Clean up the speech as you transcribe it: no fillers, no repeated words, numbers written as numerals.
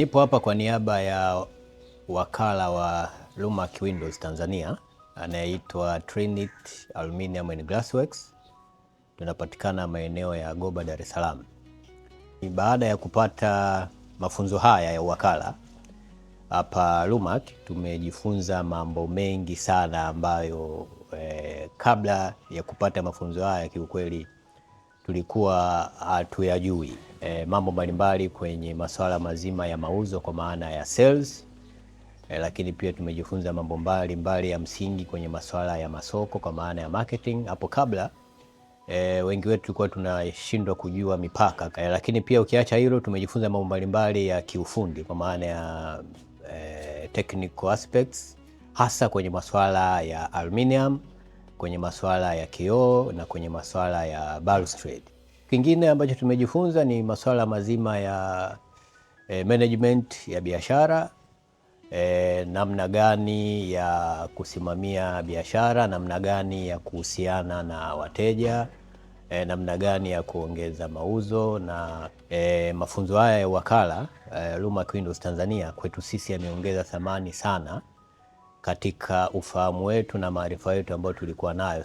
Nipo hapa kwa niaba ya wakala wa Lumac Windows Tanzania anayeitwa Trinity Aluminium and Glassworks. Tunapatikana maeneo ya Goba, Dar es Salaam. Baada ya kupata mafunzo haya ya wakala hapa Lumac, tumejifunza mambo mengi sana ambayo kabla ya kupata mafunzo haya kiukweli tulikuwa hatuyajui. Mambo mbalimbali kwenye masuala mazima ya mauzo kwa maana ya sales, lakini pia tumejifunza mambo mbalimbali ya msingi kwenye masuala ya masoko kwa maana ya marketing. Hapo kabla wengi wetu tulikuwa tunashindwa kujua mipaka, lakini pia ukiacha hilo tumejifunza mambo mbalimbali ya kiufundi kwa maana ya technical aspects, hasa kwenye masuala ya aluminium, kwenye masuala ya kioo na kwenye masuala ya balustrade. Kingine ambacho tumejifunza ni masuala mazima ya management ya biashara, namna gani ya kusimamia biashara, namna gani ya kuhusiana na wateja, namna gani ya kuongeza mauzo. Na mafunzo haya ya wakala Lumac Windows Tanzania kwetu sisi yameongeza thamani sana katika ufahamu wetu na maarifa yetu ambayo tulikuwa nayo.